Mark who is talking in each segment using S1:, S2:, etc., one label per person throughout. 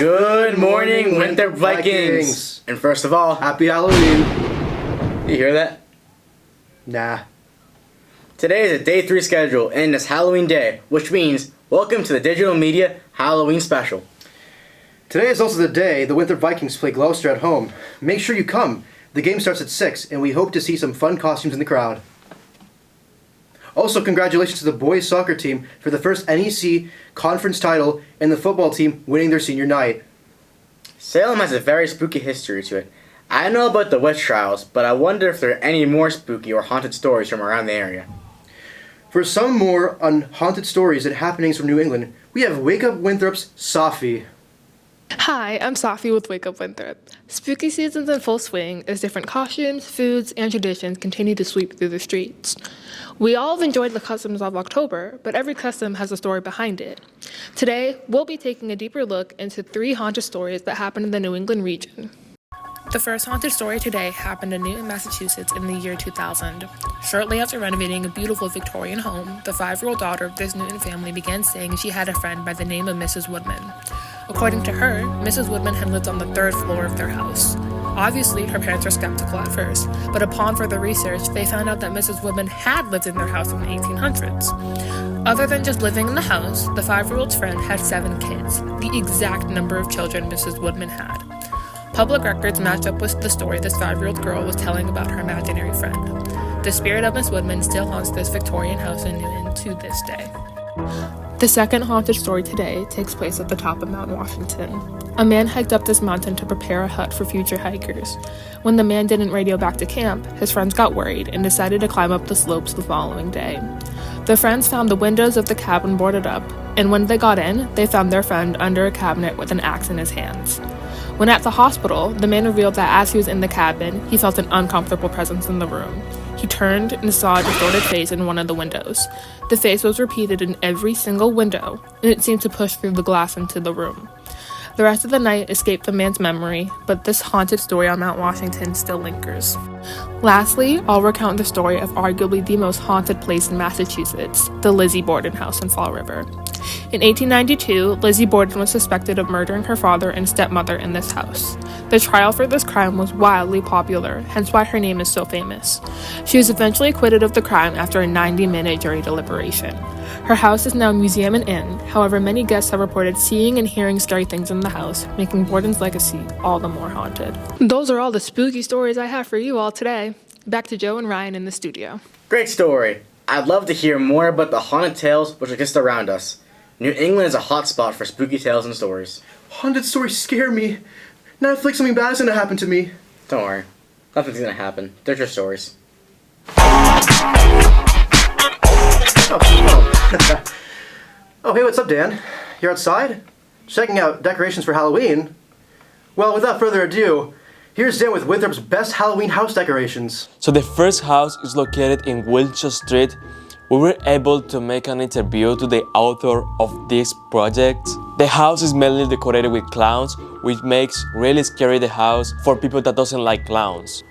S1: Good morning, Winthrop Vikings! And first of all,
S2: Happy Halloween!
S1: You hear that?
S2: Nah.
S1: Today is a day 3 schedule and it's Halloween day, which means welcome to the Digital Media Halloween Special.
S2: Today is also the day the Winthrop Vikings play Gloucester at home. Make sure you come. The game starts at 6 and we hope to see some fun costumes in the crowd. Also, congratulations to the boys soccer team for the first NEC conference title and the football team winning their senior night.
S1: Salem has a very spooky history to it. I know about the witch trials, but I wonder if there are any more spooky or haunted stories from around the area.
S2: For some more on haunted stories and happenings from New England, we have Wake Up Winthrop's Sophie.
S3: Hi, I'm Sophie with Wake Up Winthrop. Spooky season's in full swing as different costumes, foods, and traditions continue to sweep through the streets. We all have enjoyed the customs of October, but every custom has a story behind it. Today, we'll be taking a deeper look into 3 haunted stories that happen in the New England region. The first haunted story today happened in Newton, Massachusetts in the year 2000. Shortly after renovating a beautiful Victorian home, the 5-year-old daughter of this Newton family began saying she had a friend by the name of Mrs. Woodman. According to her, Mrs. Woodman had lived on the 3rd floor of their house. Obviously, her parents were skeptical at first, but upon further research, they found out that Mrs. Woodman had lived in their house in the 1800s. Other than just living in the house, the 5-year-old's friend had 7 kids, the exact number of children Mrs. Woodman had. Public records match up with the story this 5-year-old girl was telling about her imaginary friend. The spirit of Miss Woodman still haunts this Victorian house in Newton to this day. The second haunted story today takes place at the top of Mount Washington. A man hiked up this mountain to prepare a hut for future hikers. When the man didn't radio back to camp, his friends got worried and decided to climb up the slopes the following day. The friends found the windows of the cabin boarded up, and when they got in, they found their friend under a cabinet with an axe in his hands. When at the hospital, the man revealed that as he was in the cabin, he felt an uncomfortable presence in the room. He turned and saw a distorted face in one of the windows. The face was repeated in every single window, and it seemed to push through the glass into the room. The rest of the night escaped the man's memory, but this haunted story on Mount Washington still lingers. Lastly, I'll recount the story of arguably the most haunted place in Massachusetts, the Lizzie Borden house in Fall River. In 1892, Lizzie Borden was suspected of murdering her father and stepmother in this house. The trial for this crime was wildly popular, hence why her name is so famous. She was eventually acquitted of the crime after a 90-minute jury deliberation. Her house is now a museum and inn, however many guests have reported seeing and hearing scary things in the house, making Borden's legacy all the more haunted. Those are all the spooky stories I have for you all today. Back to Joe and Ryan in the studio.
S1: Great story! I'd love to hear more about the haunted tales which exist around us. New England is a hot spot for spooky tales and stories.
S2: Haunted stories scare me. Now I feel like something bad is gonna happen to me.
S1: Don't worry. Nothing's gonna happen. They're just stories.
S2: Oh, hey, what's up, Dan? You're outside? Checking out decorations for Halloween? Well, without further ado, here's Dan with Winthrop's best Halloween house decorations.
S4: So the first house is located in Wilshire Street. We were able to make an interview to the author of this project. The house is mainly decorated with clowns, which makes really scary the house for people that doesn't like clowns.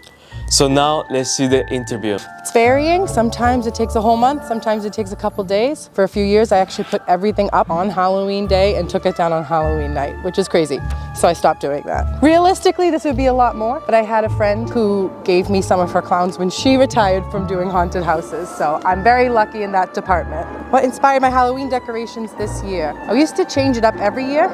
S4: So now let's see the interview.
S5: It's varying. Sometimes it takes a whole month, sometimes it takes a couple days. For a few years, I actually put everything up on Halloween day and took it down on Halloween night, which is crazy. So I stopped doing that. Realistically, this would be a lot more, but I had a friend who gave me some of her clowns when she retired from doing haunted houses. So I'm very lucky in that department. What inspired my Halloween decorations this year? I used to change it up every year.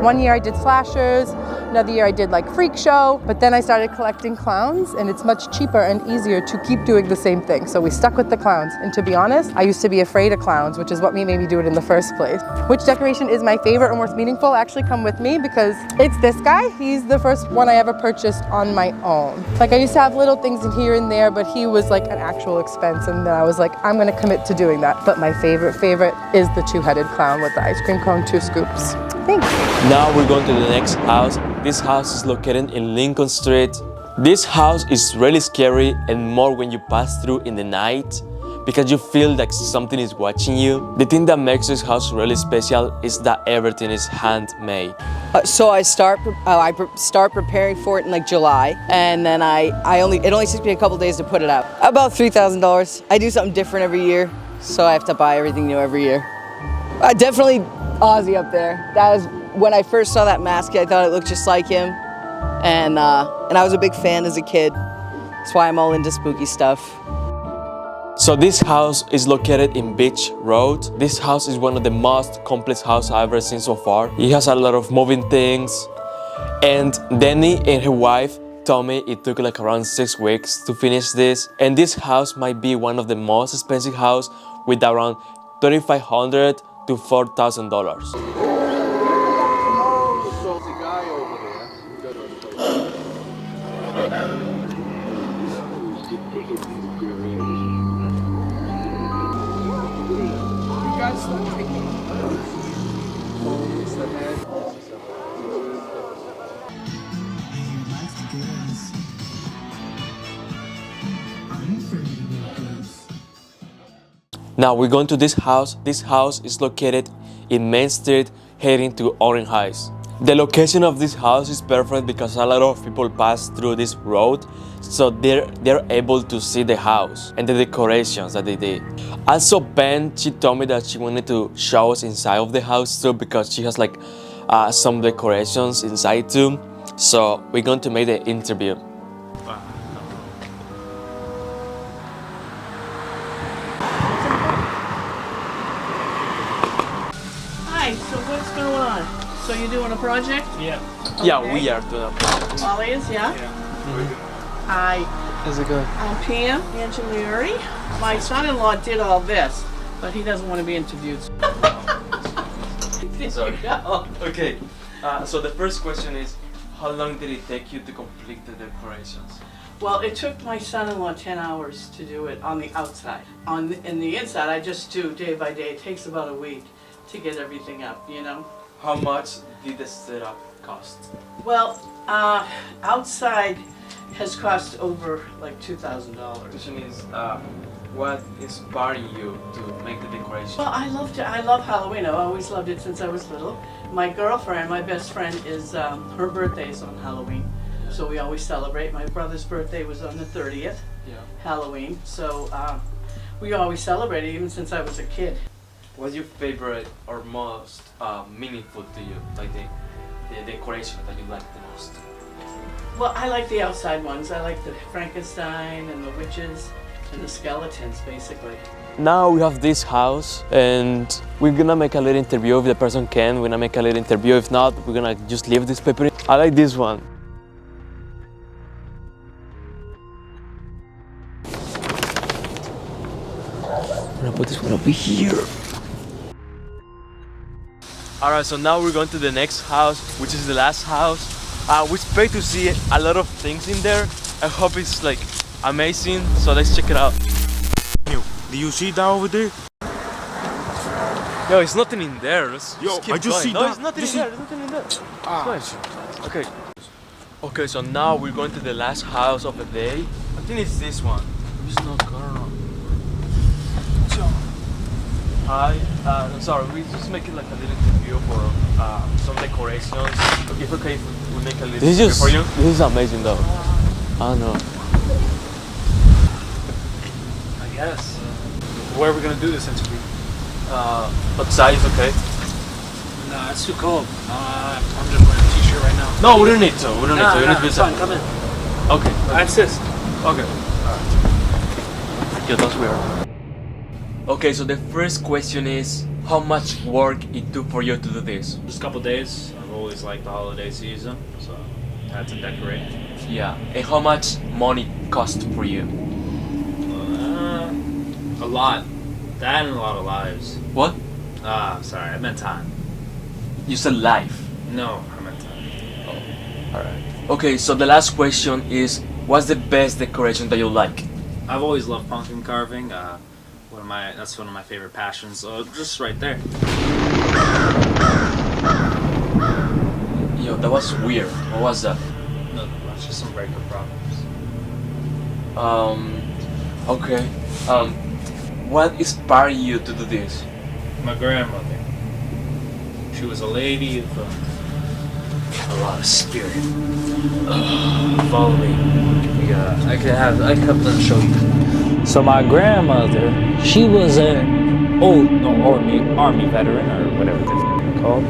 S5: One year I did slashers, another year I did like freak show, but then I started collecting clowns and it's much cheaper and easier to keep doing the same thing. So we stuck with the clowns. And to be honest, I used to be afraid of clowns, which is what made me do it in the first place. Which decoration is my favorite or most meaningful? Actually come with me because it's this guy. He's the first one I ever purchased on my own. Like I used to have little things in here and there, but he was like an actual expense. And then I was like, I'm gonna commit to doing that. But my favorite is the 2-headed clown with the ice cream cone, 2 scoops. Thanks.
S4: Now we're going to the next house. This house is located in Lincoln Street. This house is really scary and more when you pass through in the night because you feel like something is watching you. The thing that makes this house really special is that everything is handmade.
S6: So I start preparing for it in like July, and then it only takes me a couple days to put it up. About $3,000. I do something different every year, so I have to buy everything new every year. Definitely Ozzy up there. That was when I first saw that mask, I thought it looked just like him, and I was a big fan as a kid. That's why I'm all into spooky stuff.
S4: So this house is located in Beach Road. This house is one of the most complex houses I've ever seen so far. It has a lot of moving things. And Danny and her wife told me it took like around 6 weeks to finish this. And this house might be one of the most expensive houses with around $3,500 to $4,000. Now we're going to this house. This house is located in Main Street heading to Orange Heights. The location of this house is perfect because a lot of people pass through this road, so they're able to see the house and the decorations that they did. Also, Ben, she told me that she wanted to show us inside of the house too because she has like some decorations inside too. So we're going to make the interview.
S7: Hi, so what's going on? So you're doing a project?
S4: Yeah.
S7: Okay.
S4: Yeah, we are doing a project.
S7: Always, yeah? Hi,
S4: How's it going?
S7: I'm Pam Angelari. My son-in-law did all this, but he doesn't want to be interviewed.
S4: Sorry.
S7: Go.
S4: Okay, so the first question is, how long did it take you to complete the decorations?
S7: Well, it took my son-in-law 10 hours to do it on the outside. In the inside, I just do day by day. It takes about a week to get everything up, you know?
S4: How much did the setup cost?
S7: Well, outside has cost over like $2,000.
S4: Question is, what inspired you to make the decoration?
S7: Well, I love Halloween. I've always loved it since I was little. My girlfriend, my best friend, is her birthday is on Halloween, so we always celebrate. My brother's birthday was on the 30th, Halloween, so we always celebrated even since I was a kid.
S4: What's your favorite or most meaningful to you, like the decoration that you like the most?
S7: Well, I like the outside ones. I like the Frankenstein and the witches and the skeletons, basically.
S4: Now we have this house and we're gonna make a little interview if the person can. We're gonna make a little interview. If not, we're gonna just leave this paper. I like this one. I'm gonna put this one over here. Alright, so now we're going to the next house, which is the last house. We expect to see a lot of things in there. I hope it's like amazing, so let's check it out.
S8: Do you see that over there?
S4: Yo, it's nothing in there. Let's
S8: Yo,
S4: keep
S8: I just
S4: going.
S8: see
S4: no,
S8: that.
S4: it's nothing
S8: You
S4: in there. There's nothing in there. It's fine. Okay. Okay, so now we're going to the last house of the day. I think it's this one. There's no girl. Hi. I'm sorry. We're just making like a little interview for some decorations. If okay, if we make a little interview for you. This is amazing, though. I don't know.
S9: I guess. Where are we gonna do this interview?
S4: Outside is okay.
S9: Nah, it's too cold. I'm just wearing a t-shirt right now.
S4: No, we don't need to. We don't need to. You need to be
S9: it's fine. Come in.
S4: Okay.
S9: I insist.
S4: Okay. Alright. Yeah, that's weird. Okay, so the first question is, how much work it took for you to do this?
S9: Just a couple days. I've always liked the holiday season, so I had to decorate.
S4: Yeah. And how much money cost for you?
S9: A lot. That and a lot of lives.
S4: What?
S9: Sorry, I meant time.
S4: You said life.
S9: No, I meant time.
S4: Alright. Okay, so the last question is, what's the best decoration that you like?
S9: I've always loved pumpkin carving. That's one of my favorite passions. Just right there.
S4: Yo, that was weird. What was that?
S9: No, that's just some breakup problems.
S4: Okay. What inspired you to do this?
S9: My grandmother. She was a lady with a lot of spirit. Follow me. I can have them show you. So my grandmother, she was an army veteran or whatever they're called.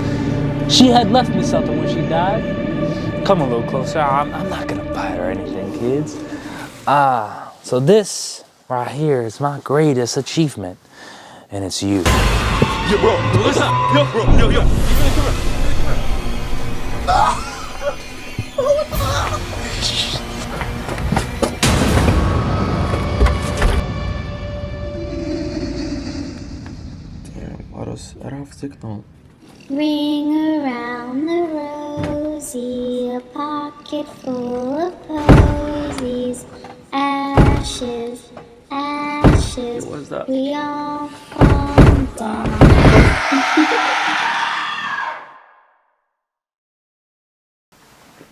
S9: She had left me something when she died. Come a little closer. I'm not gonna bite or anything, kids. So this right here is my greatest achievement, and it's you.
S8: Yo, bro, listen up. Yo, bro, yo. Give me the camera.
S10: Är det signal?
S11: Ring around the rosy, a pocket full of posies. Ashes, ashes,
S9: What was that?
S11: we all fall down.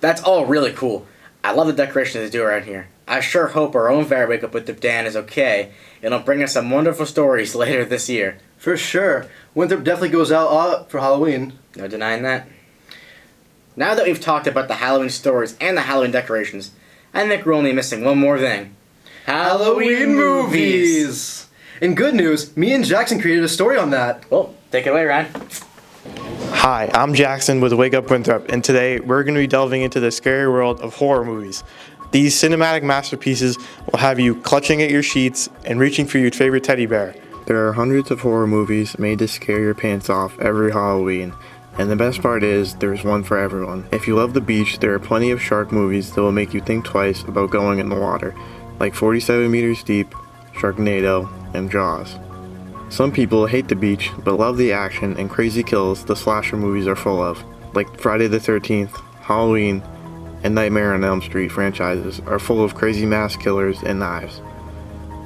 S1: That's all really cool. I love the decorations they do around here. I sure hope our own fairy Wake Up Winthrop Dan is okay, and it'll bring us some wonderful stories later this year.
S2: For sure. Winthrop definitely goes out for Halloween.
S1: No denying that. Now that we've talked about the Halloween stories and the Halloween decorations, I think we're only missing one more thing. Halloween movies!
S2: In good news, me and Jackson created a story on that.
S1: Well, take it away, Ryan.
S10: Hi, I'm Jackson with Wake Up Winthrop, and today we're going to be delving into the scary world of horror movies. These cinematic masterpieces will have you clutching at your sheets and reaching for your favorite teddy bear. There are hundreds of horror movies made to scare your pants off every Halloween, and the best part is there's one for everyone. If you love the beach, there are plenty of shark movies that will make you think twice about going in the water, like 47 Meters Deep, Sharknado, and Jaws. Some people hate the beach, but love the action and crazy kills the slasher movies are full of, like Friday the 13th, Halloween, and Nightmare on Elm Street franchises are full of crazy mass killers and knives.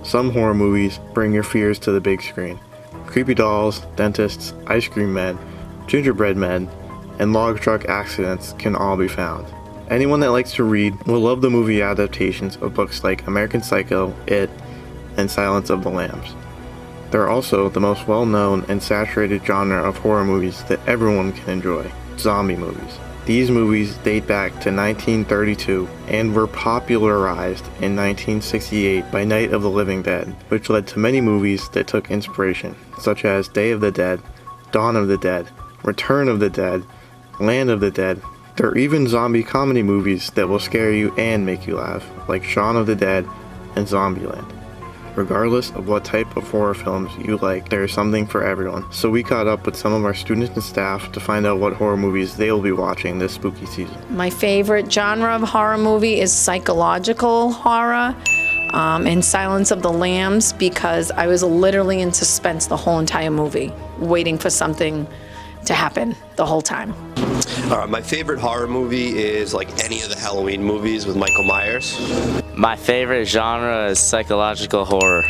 S10: Some horror movies bring your fears to the big screen. Creepy dolls, dentists, ice cream men, gingerbread men, and log truck accidents can all be found. Anyone that likes to read will love the movie adaptations of books like American Psycho, It, and Silence of the Lambs. They're also the most well-known and saturated genre of horror movies that everyone can enjoy, zombie movies. These movies date back to 1932 and were popularized in 1968 by Night of the Living Dead, which led to many movies that took inspiration, such as Day of the Dead, Dawn of the Dead, Return of the Dead, Land of the Dead. There are even zombie comedy movies that will scare you and make you laugh, like Shaun of the Dead and Zombieland. Regardless of what type of horror films you like, there is something for everyone. So we caught up with some of our students and staff to find out what horror movies they will be watching this spooky season.
S12: My favorite genre of horror movie is psychological horror and Silence of the Lambs, because I was literally in suspense the whole entire movie, waiting for something to happen the whole time.
S13: My favorite horror movie is like any of the Halloween movies with Michael Myers.
S14: My favorite genre is psychological horror.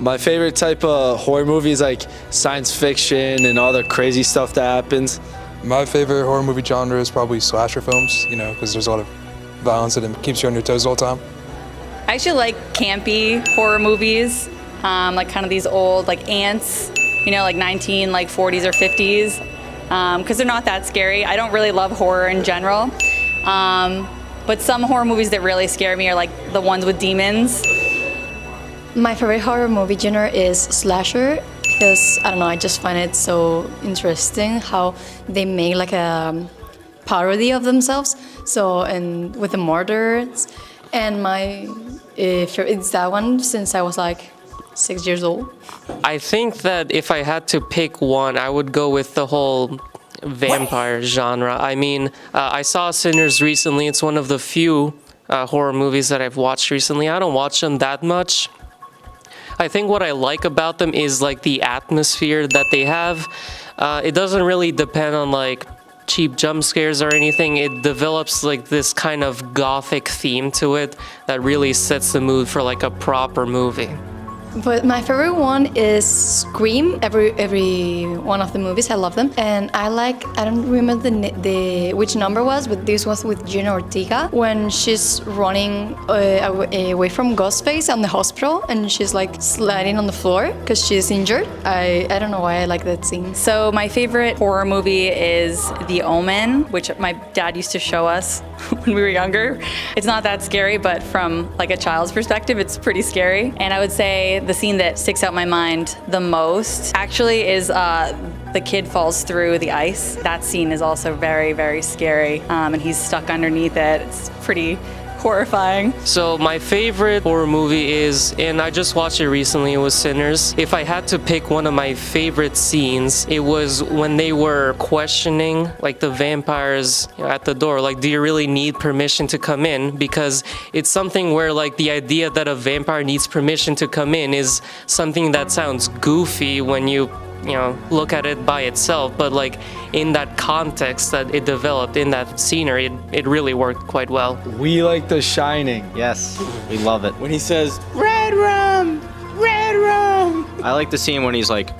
S15: My favorite type of horror movie is like science fiction and all the crazy stuff that happens.
S16: My favorite horror movie genre is probably slasher films, you know, because there's a lot of violence and it keeps you on your toes all the time.
S17: I actually like campy horror movies, like kind of these old like Ants, you know, like 40s or 50s, because they're not that scary. I don't really love horror in general, but some horror movies that really scare me are like the ones with demons.
S18: My favorite horror movie genre is slasher, because I don't know, I just find it so interesting how they make like a parody of themselves. So, and with the murders, and my favorite, it's that one since I was like 6 years old.
S19: I think that if I had to pick one, I would go with the whole vampire genre. I mean, I saw Sinners recently. It's one of the few horror movies that I've watched recently. I don't watch them that much. I think what I like about them is like the atmosphere that they have. It doesn't really depend on like cheap jump scares or anything. It develops like this kind of gothic theme to it that really sets the mood for like a proper movie.
S18: But my favorite one is Scream. Every one of the movies, I love them. And I don't remember the which number was, but this was with Gina Ortega when she's running away from Ghostface on the hospital and she's like sliding on the floor because she's injured. I don't know why I like that scene.
S17: So my favorite horror movie is The Omen, which my dad used to show us when we were younger. It's not that scary, but from like a child's perspective, it's pretty scary. And I would say the scene that sticks out in my mind the most actually is the kid falls through the ice. That scene is also very, very scary, and he's stuck underneath it. It's pretty horrifying.
S19: So my favorite horror movie is, and I just watched it recently, it was Sinners. If I had to pick one of my favorite scenes, it was when they were questioning like the vampires at the door, like, do you really need permission to come in? Because it's something where like the idea that a vampire needs permission to come in is something that sounds goofy when you look at it by itself, but like in that context that it developed in that scenery, it really worked quite well.
S20: We like The Shining. Yes, we love it.
S21: When he says, "Red room! Red room!"
S20: I like the scene when he's like,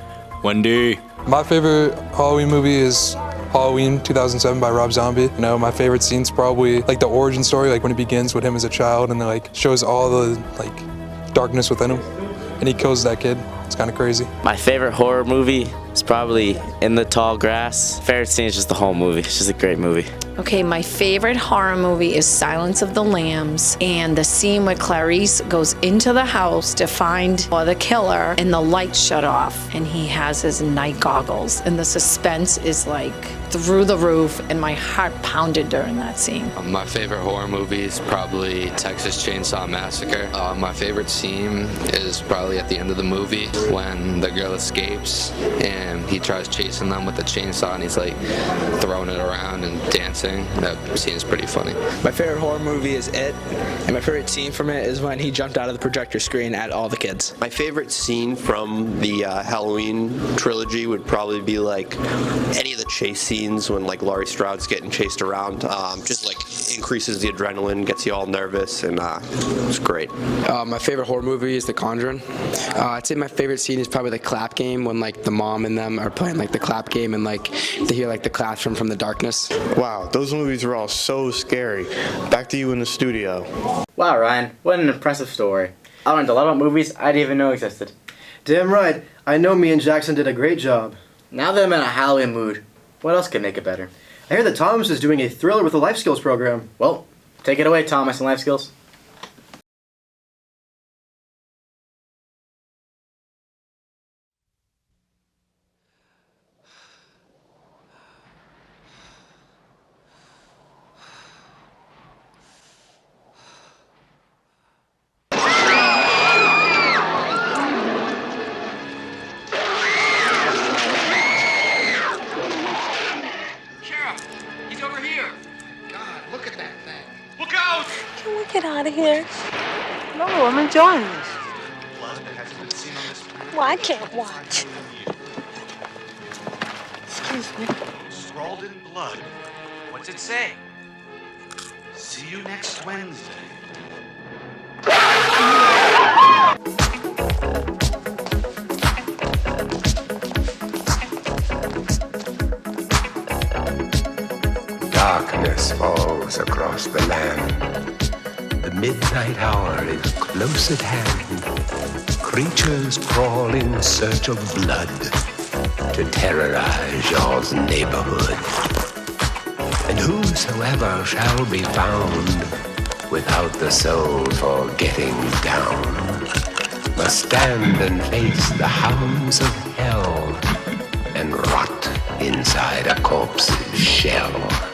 S20: "Wendy."
S16: My favorite Halloween movie is Halloween 2007 by Rob Zombie. You know, my favorite scene's probably like the origin story, like when it begins with him as a child and it like shows all the like darkness within him and he kills that kid. It's kind of crazy.
S14: My favorite horror movie is probably In the Tall Grass. Favorite scene is just the whole movie. It's just a great movie.
S12: Okay, my favorite horror movie is Silence of the Lambs, and the scene where Clarice goes into the house to find the killer and the lights shut off and he has his night goggles and the suspense is like through the roof and my heart pounded during that scene.
S22: My favorite horror movie is probably Texas Chainsaw Massacre. My favorite scene is probably at the end of the movie when the girl escapes and he tries chasing them with the chainsaw and he's like throwing it around and dancing. That scene is pretty funny.
S23: My favorite horror movie is It, and my favorite scene from it is when he jumped out of the projector screen at all the kids.
S13: My favorite scene from the Halloween trilogy would probably be like any of the chase scenes when like Laurie Strode's getting chased around. Just like increases the adrenaline, gets you all nervous, and it's great.
S23: My favorite horror movie is The Conjuring. I'd say my favorite scene is probably the clap game when like the mom and them are playing like the clap game and like they hear like the claps from the darkness.
S10: Wow, those movies were all so scary. Back to you in the studio.
S1: Wow, Ryan, what an impressive story. I learned a lot about movies I didn't even know existed.
S2: Damn right. I know me and Jackson did a great job.
S1: Now that I'm in a Halloween mood, what else could make it better?
S2: I hear that Thomas is doing a thriller with a life skills program.
S1: Well, take it away, Thomas, and life skills.
S24: Get out of here. No, I'm enjoying this. Well, I can't watch. Excuse me.
S25: Scrawled in blood. What's it say? See you next Wednesday.
S26: Darkness falls across the land. The midnight hour is close at hand. Creatures crawl in search of blood to terrorize y'all's neighborhood. And whosoever shall be found without the soul for getting down must stand and face the hounds of hell and rot inside a corpse's shell.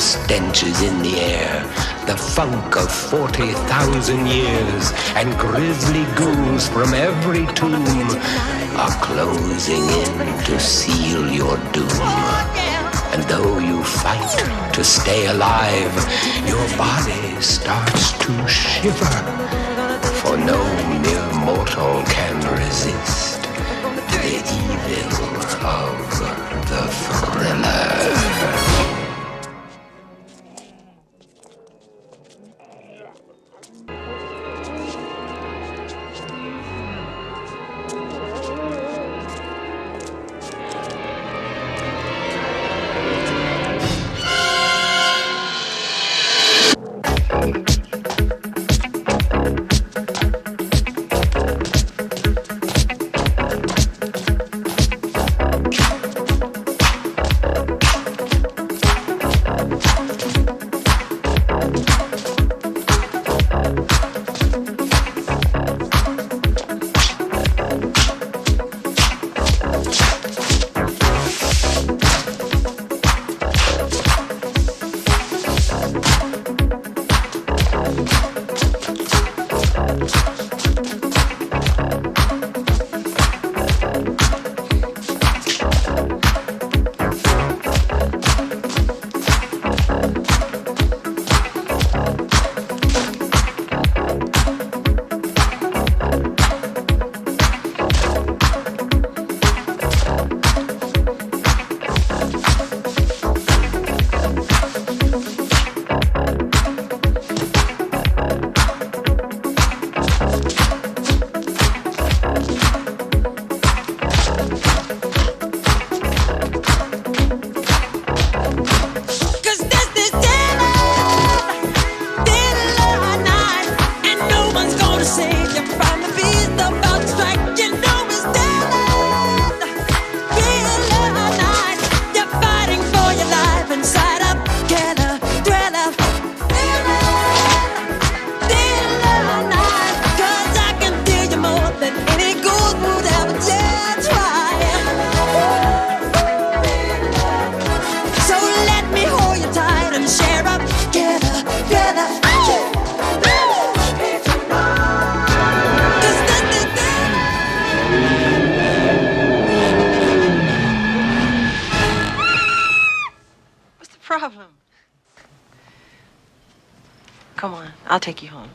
S26: Stench is in the air, the funk of 40,000 years, and grisly ghouls from every tomb are closing in to seal your doom. And though you fight to stay alive, your body starts to shiver, for no mere mortal can resist the evil of the thriller.
S24: I'll take you home.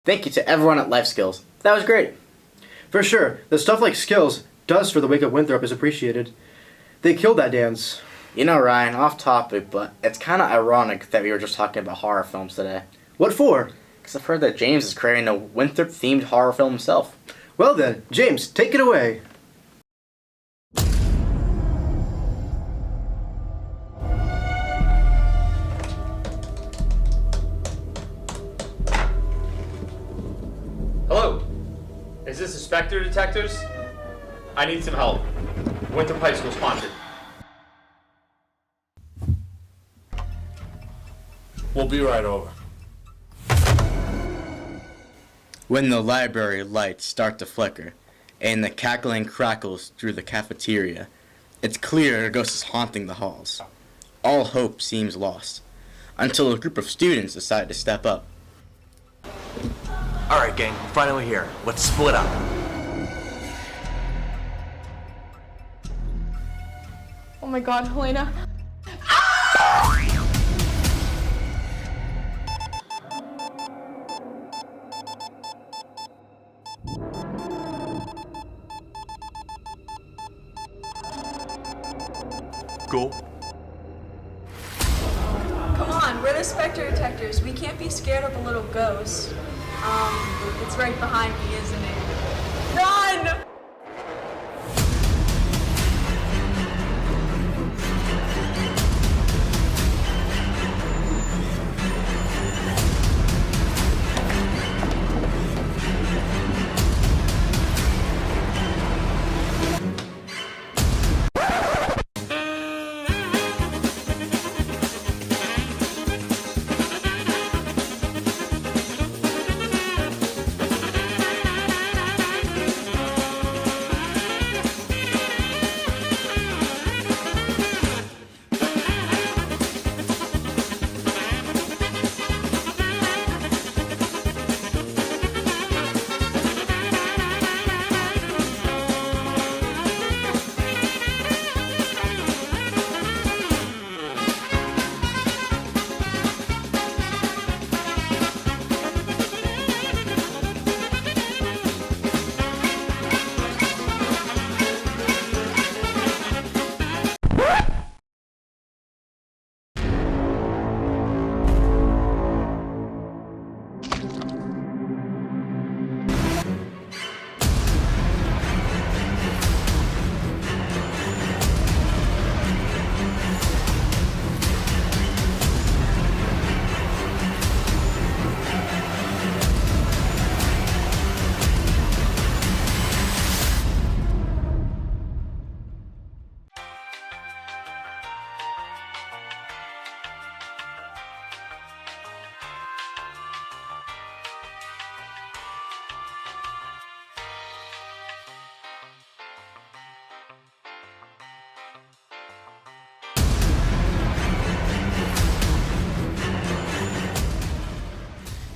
S1: Thank you to everyone at Life Skills. That was great.
S2: For sure, the stuff like Skills does for the Wake Up Winthrop is appreciated. They killed that dance.
S1: You know, Ryan, off topic, but it's kind of ironic that we were just talking about horror films today.
S2: What for?
S1: Because I've heard that James is creating a Winthrop-themed horror film himself.
S2: Well then, James, take it away.
S3: Hello. Is this Inspector Detectives? I need some help. Winthrop High School's haunted.
S4: We'll be right over.
S1: When the library lights start to flicker, and the cackling crackles through the cafeteria, it's clear a ghost is haunting the halls. All hope seems lost, until a group of students decide to step up.
S5: Alright, gang, we're finally here. Let's split up.
S6: Oh my god, Helena.
S5: Go.
S6: Come on, we're the Spectre Detectives. We can't be scared of a little ghost. It's right behind me, isn't it? Run!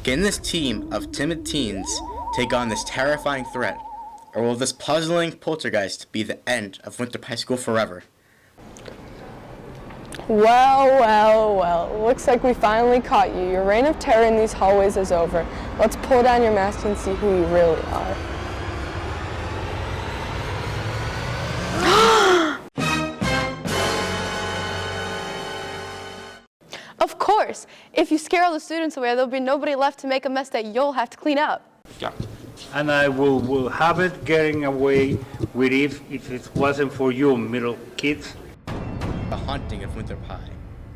S1: Can this team of timid teens take on this terrifying threat, or will this puzzling poltergeist be the end of Winthrop High School forever?
S6: Well, well, well. Looks like we finally caught you. Your reign of terror in these hallways is over. Let's pull down your mask and see who you really are. Of course! If you scare all the students away, there'll be nobody left to make a mess that you'll have to clean up.
S7: Yeah. And I will have it getting away with it if it wasn't for you middle kids.
S1: The Haunting of Winthrop High,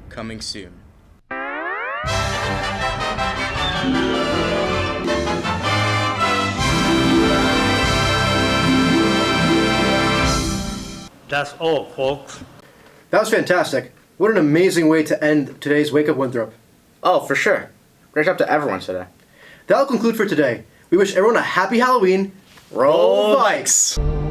S1: coming soon.
S7: That's all, folks.
S2: That was fantastic. What an amazing way to end today's Wake Up Winthrop.
S1: Oh, for sure. Great job to everyone today.
S2: That'll conclude for today. We wish everyone a happy Halloween.
S1: Roll Vikes!